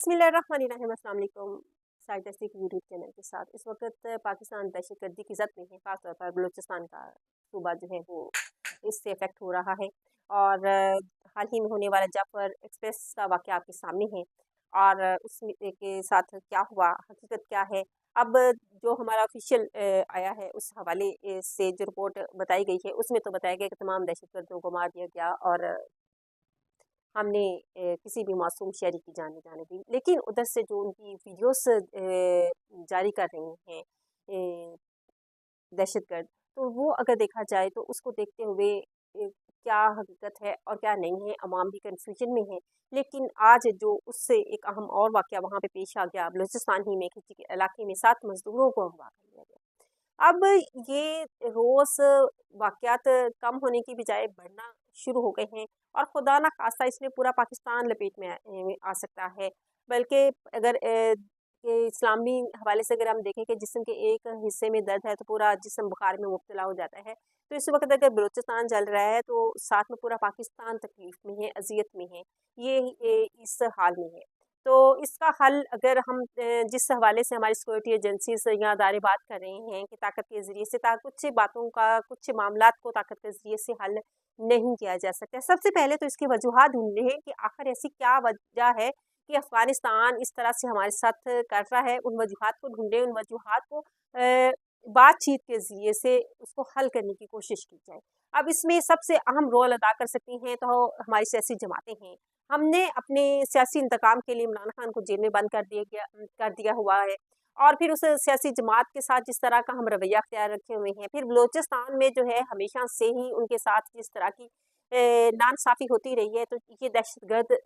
बिस्मिल्लाहिर्रहमानिर्रहीम। अस्सलाम वालेकुम। साइड की यूट्यूब चैनल के साथ इस वक्त पाकिस्तान दहशतगर्दी की जद में है, खासतौर पर बलूचिस्तान का सूबा जो है वो इससे इफेक्ट हो रहा है। और हाल ही में होने वाला जाफर एक्सप्रेस का वाक़या आपके सामने है और उसमें के साथ क्या हुआ, हकीकत क्या है। अब जो हमारा ऑफिशियल आया है उस हवाले से जो रिपोर्ट बताई गई है उसमें तो बताया गया कि तमाम दहशतगर्दों को मार दिया गया और हमने किसी भी मासूम शहरी की जान नहीं जाने दी। लेकिन उधर से जो उनकी वीडियोस जारी कर रहे हैं दहशतगर्द, तो वो अगर देखा जाए तो उसको देखते हुए क्या हकीकत है और क्या नहीं है, अवाम भी कन्फ्यूजन में है। लेकिन आज जो उससे एक अहम और वाक़या वहाँ पे पेश आ गया, बलूचिस्तान ही में किसी के इलाके में 7 मज़दूरों को अगवा कर लिया गया। अब ये रोज़ वाक़यात कम होने की बजाय बढ़ना शुरू हो गए हैं और खुदा ना खास्ता इसमें पूरा पाकिस्तान लपेट में आ सकता है। बल्कि अगर ये इस्लामी हवाले से अगर हम देखें कि जिस्म के एक हिस्से में दर्द है तो पूरा जिस्म बुखार में मुब्तला हो जाता है। तो इस वक्त अगर बलूचिस्तान जल रहा है तो साथ में पूरा पाकिस्तान तकलीफ में है, अजियत में है, ये इस हाल में है। तो इसका हल अगर हम जिस हवाले से हमारी सिक्योरिटी एजेंसी से या अदारे बात कर रहे हैं कि ताकत के ज़रिए से कुछ बातों का, कुछ मामलात को ताकत के ज़रिए से हल नहीं किया जा सकता। सबसे पहले तो इसकी वजूहात ढूंढने हैं कि आखिर ऐसी क्या वजह है कि अफ़गानिस्तान इस तरह से हमारे साथ कर रहा है। उन वजूहात को ढूंढें, उन वजूहात को बातचीत के ज़रिए से उसको हल करने की कोशिश की जाए। अब इसमें सबसे अहम रोल अदा कर सकती हैं तो हमारी सियासी जमातें हैं। हमने अपने सियासी इंतकाम के लिए इमरान खान को जेल में बंद कर दिया हुआ है और फिर उस सियासी जमात के साथ जिस तरह का हम रवैया अख्तियार रखे हुए हैं, फिर बलूचिस्तान में जो है हमेशा से ही उनके साथ जिस तरह की नाइंसाफ़ी होती रही है, तो ये दहशतगर्द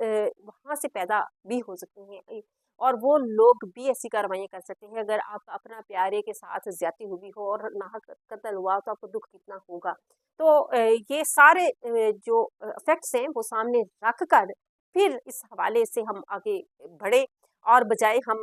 वहाँ से पैदा भी हो सकते हैं और वो लोग भी ऐसी कार्रवाइयाँ कर सकते हैं। अगर आपका अपना प्यारे के साथ ज़्यादती हुई हो और नाहक कत्ल हुआ तो आपको दुःख कितना होगा। तो ये सारे जो फैक्ट्स हैं वो सामने रख कर फिर इस हवाले से हम आगे बढ़े और बजाय हम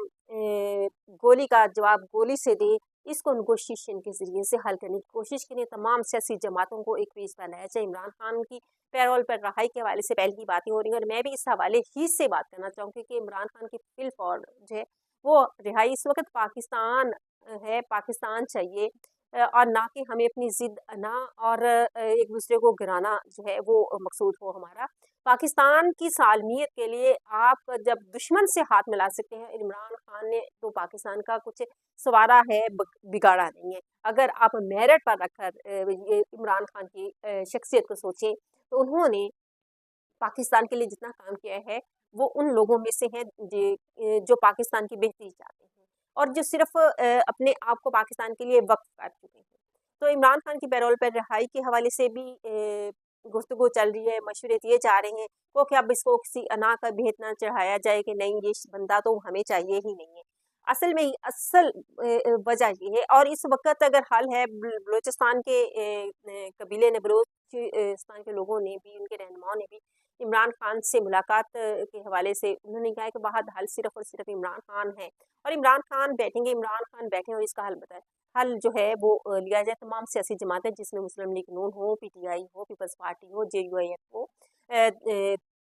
गोली का जवाब गोली से दें, इसको नेगोशिएशन के ज़रिए से हल करने की कोशिश करें। तमाम सियासी जमातों को एक पेज पर लाया जाए। इमरान खान की पैरोल पर रहाई के हवाले से पहले ही बातें हो रही हैं और मैं भी इस हवाले ही से बात करना चाहूँगी कि इमरान खान की फिलफौर जो है वो रिहाई। इस वक्त पाकिस्तान है, पाकिस्तान चाहिए और ना कि हमें अपनी ज़िद अना और एक दूसरे को गिराना जो है वो मकसूद हो हमारा। पाकिस्तान की सालमियत के लिए आप जब दुश्मन से हाथ मिला सकते हैं, इमरान खान ने तो पाकिस्तान का कुछ संवारा है, बिगाड़ा नहीं है। अगर आप मेरिट पर रखकर ये इमरान खान की शख्सियत को सोचें तो उन्होंने पाकिस्तान के लिए जितना काम किया है वो उन लोगों में से हैं जो पाकिस्तान की बेहतरी चाहते हैं और जो सिर्फ अपने आप को पाकिस्तान के लिए वक्फ कर चुके हैं। तो इमरान खान की पैरोल पर रिहाई के हवाले से भी गुफ्तगू चल रही है, मशवरे दिए जा रहे हैं वो कि अब इसको किसी अना का भेद ना चढ़ाया जाए कि नहीं ये बंदा तो हमें चाहिए ही नहीं है। असल में असल वजह ये है और इस वक्त अगर हाल है बलूचिस्तान के कबीले ने, बलूचिस्तान के लोगों ने भी, उनके रहनुमाओं ने भी इमरान खान से मुलाकात के हवाले से उन्होंने कहा है कि बाहर हल सिर्फ और सिर्फ इमरान खान है और इमरान खान बैठेंगे, इमरान खान बैठे और इसका हल बताए। हल जो है वो लिया जाए। तमाम सियासी जमातें जिसमें मुस्लिम लीग नून हो, पीटीआई हो, पीपल्स पार्टी हो, जेयूआईएफ हो,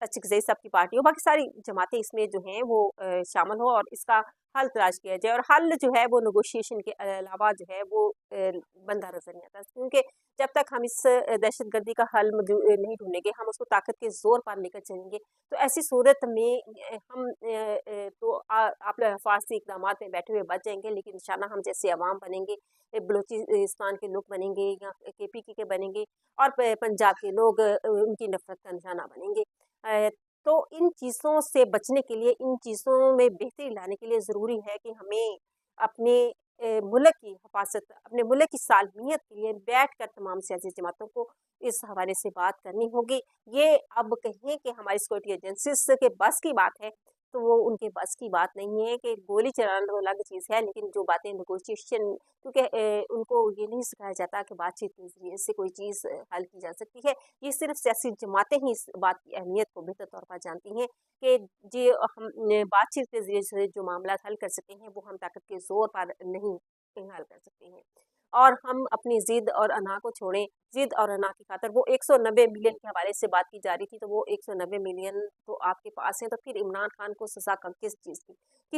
तशकीक़ साहब की पार्टी हो, बाकी सारी जमातें इसमें जो हैं वो शामिल हो और इसका हल तलाश किया जाए। और हल जो है वो नेगोशिएशन के अलावा जो है वो बनता नज़र नहीं आता, क्योंकि जब तक हम इस दहशतगर्दी का हल नहीं ढूंढेंगे, हम उसको ताकत के जोर पर लेकर चलेंगे तो ऐसी सूरत में हम तो आप फारसी इकदाम में बैठे हुए बच जाएंगे, लेकिन इंशाल्लाह हम जैसे अवाम बनेंगे, बलूचिस्तान के लोग बनेंगे या केपीके के बनेंगे और पंजाब के लोग उनकी नफरत का निशाना बनेंगे। तो इन चीज़ों से बचने के लिए, इन चीज़ों में बेहतरी लाने के लिए ज़रूरी है कि हमें अपने मुल्क की हिफाजत, अपने मुल्क की सालमियत के लिए बैठ कर तमाम सियासी जमातों को इस हवाले से बात करनी होगी। ये अब कहें कि हमारी सिक्योरिटी एजेंसीज के बस की बात है तो वो उनके बस की बात नहीं है। कि गोली चलाना तो अलग चीज़ है, लेकिन जो बातें नेगोशिएशन, क्योंकि उनको ये नहीं सिखाया जाता कि बातचीत के ज़रिए से कोई चीज़ हल की जा सकती है। ये सिर्फ सियासी जमातें ही इस बात की अहमियत को बेहतर तौर पर जानती हैं कि जी हम बातचीत के ज़रिए से जो मामला हल कर सकते हैं वो हम ताकत के ज़ोर पर नहीं हल कर सकते हैं। اور ہم اپنی ضد اور انا کو چھوڑیں. ضد اور انا کی خاطر وہ 190 ملین کے حوالے سے بات کی جا رہی تھی، تو وہ 190 ملین تو آپ کے پاس ہیں، تو پھر عمران خان کو سزا کس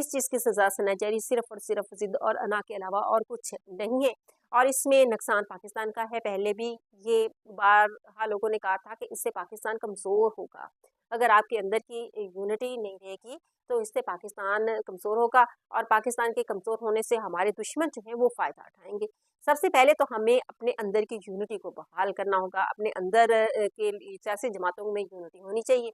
چیز کی سزا سنائی جا رہی؟ صرف اور صرف ضد اور انا کے علاوہ اور کچھ نہیں ہے. اور اس میں نقصان پاکستان کا ہے. پہلے بھی یہ بارہا لوگوں نے کہا تھا کہ اس سے پاکستان کمزور ہوگا. اگر آپ کے اندر کی یونٹی نہیں رہے گی تو اس سے پاکستان کمزور ہوگا، اور پاکستان کے کمزور ہونے سے ہمارے دشمن جو ہیں وہ فائدہ اٹھائیں گے. سب سے پہلے تو ہمیں اپنے اندر کی یونٹی کو بحال کرنا ہوگا. اپنے اندر کے سیاسی جماعتوں میں یونٹی ہونی چاہیے.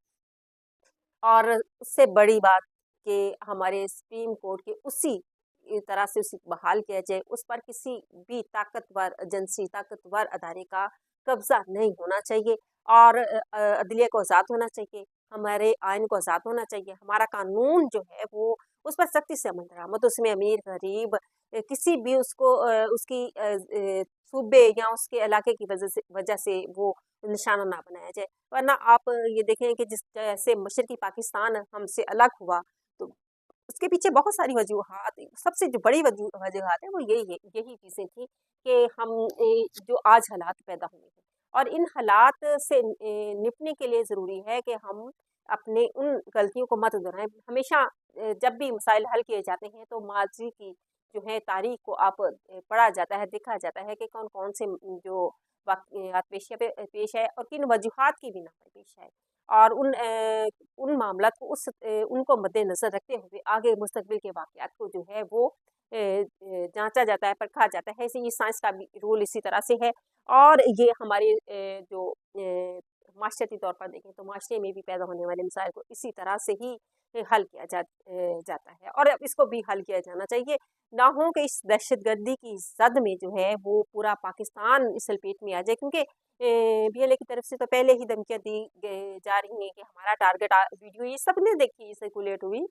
اور اس سے بڑی بات کہ ہمارے سپریم کورٹ کے اسی طرح سے اسے بحال کیا جائے. اس پر کسی بھی طاقتور ایجنسی، طاقتور ادارے کا قبضہ نہیں ہونا چاہیے، اور عدلیہ کو آزاد ہونا چاہیے. ہمارے آئین کو آزاد ہونا چاہیے. ہمارا قانون جو ہے وہ اس پر سختی سے عمل درآمد. اس میں امیر غریب کسی بھی اس کو اس کی صوبے یا اس کے علاقے کی وجہ سے وہ نشانہ نہ بنایا جائے. ورنہ آپ یہ دیکھیں کہ جس جیسے مشرقی پاکستان ہم سے الگ ہوا تو اس کے پیچھے بہت ساری وجوہات، سب سے جو بڑی وجوہات ہیں وہ یہی چیزیں تھیں کہ ہم جو آج حالات پیدا ہوئے ہیں. اور ان حالات سے نپٹنے کے لیے ضروری ہے کہ ہم اپنے ان غلطیوں کو مت دہرائیں. ہمیشہ جب بھی مسائل حل کیے جاتے ہیں تو ماضی کی جو ہے تاریخ کو آپ پڑھا جاتا ہے، دیکھا جاتا ہے کہ کون کون سے جو واقعات پیش ہے اور کن وجوہات کی بنا پر پیش ہے، اور ان معاملات کو ان کو مد نظر رکھتے ہوئے آگے مستقبل کے واقعات کو جو ہے وہ جانچا جاتا ہے، پرکھا جاتا ہے. یہ سائنس کا بھی رول اسی طرح سے ہے. اور یہ ہمارے جو معاشرتی طور پر دیکھیں تو معاشرے میں بھی پیدا ہونے والے مسائل کو اسی طرح سے ہی حل کیا جاتا ہے، اور اب اس کو بھی حل کیا جانا چاہیے. نہ ہو کہ اس دہشت گردی کی زد میں جو ہے وہ پورا پاکستان اس لپیٹ میں آ جائے. کیونکہ بی ایل اے کی طرف سے تو پہلے ہی دھمکیاں دی جا رہی ہیں کہ ہمارا ٹارگٹ ویڈیو یہ سب نے دیکھی سرکولیٹ ہوئی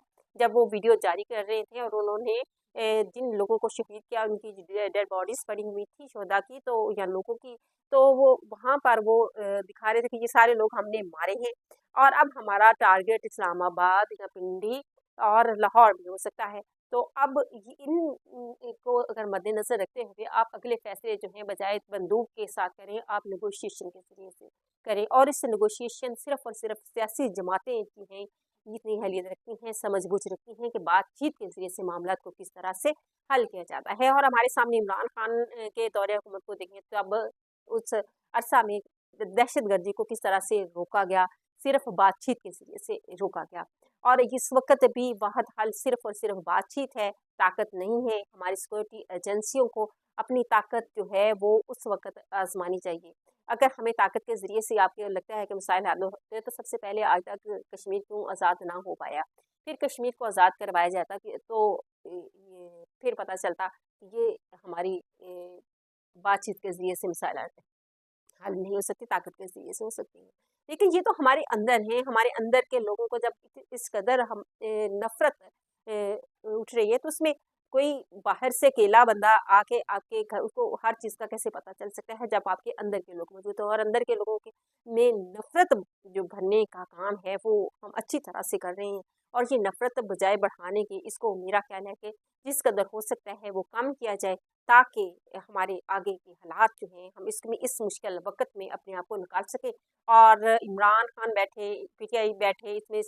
جب وہ ویڈیو جاری کر رہے تھے، اور انہوں نے جن لوگوں کو شہید کیا ان کی ڈیڈ باڈیز پڑی ہوئی تھی شہداء کی تو یا لوگوں کی، تو وہ وہاں پر وہ دکھا رہے تھے کہ یہ سارے لوگ ہم نے مارے ہیں. اور اب ہمارا ٹارگٹ اسلام آباد یا پنڈی اور لاہور بھی ہو سکتا ہے. تو اب ان کو اگر مد نظر رکھتے ہوئے آپ اگلے فیصلے جو ہیں بجائے بندوق کے ساتھ کریں، آپ نیگوشیشن کے ذریعے سے کریں. اور اس نیگوشیشن صرف اور صرف سیاسی جماعتیں کی ہیں جتنی اہلیت رکھتی ہیں، سمجھ بوجھ رکھتی ہیں کہ بات چیت کے ذریعے سے معاملات کو کس طرح سے حل کیا جاتا ہے. اور ہمارے سامنے عمران خان کے دور حکومت کو دیکھیں تو اب اس عرصہ میں دہشت گردی کو کس طرح سے روکا گیا، صرف بات چیت کے ذریعے سے روکا گیا. اور اس وقت بھی واحد حل صرف اور صرف بات چیت ہے، طاقت نہیں ہے. ہماری سیکورٹی ایجنسیوں کو اپنی طاقت جو ہے وہ اس وقت آزمانی چاہیے. اگر ہمیں طاقت کے ذریعے سے آپ کو لگتا ہے کہ مسائل حل ہوتے ہیں تو سب سے پہلے آج تک کشمیر کیوں آزاد نہ ہو پایا، پھر کشمیر کو آزاد کروایا جاتا تو پھر پتہ چلتا کہ یہ ہماری بات چیت کے ذریعے سے مسائل حل نہیں ہو سکتی، طاقت کے ذریعے سے ہو سکتی ہیں. لیکن یہ تو ہمارے اندر ہیں. ہمارے اندر کے لوگوں کو جب اس قدر نفرت اٹھ رہی ہے تو اس میں کوئی باہر سے اکیلا بندہ آ کے آپ کے گھر کو ہر چیز کا کیسے پتہ چل سکتا ہے جب آپ کے اندر کے لوگ موجود ہیں. اور اندر کے لوگوں کے میں نفرت جو بھرنے کا کام ہے وہ ہم اچھی طرح سے کر رہے ہیں. اور یہ نفرت بجائے بڑھانے کی، اس کو میرا خیال ہے کہ جس قدر ہو سکتا ہے وہ کم کیا جائے تاکہ ہمارے آگے کے حالات جو ہیں ہم اس مشکل وقت میں اپنے آپ کو نکال سکیں. اور عمران خان بیٹھے، پی ٹی آئی بیٹھے، اس میں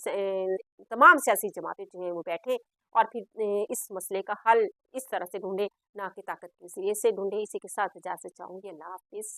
تمام سیاسی جماعتیں جو ہیں وہ بیٹھے اور پھر اس مسئلے کا حل اس طرح سے ڈھونڈے، نہ کہ طاقت کے ذریعے سے ڈھونڈے. اسی کے ساتھ اجازت چاہوں گی. اللہ حافظ.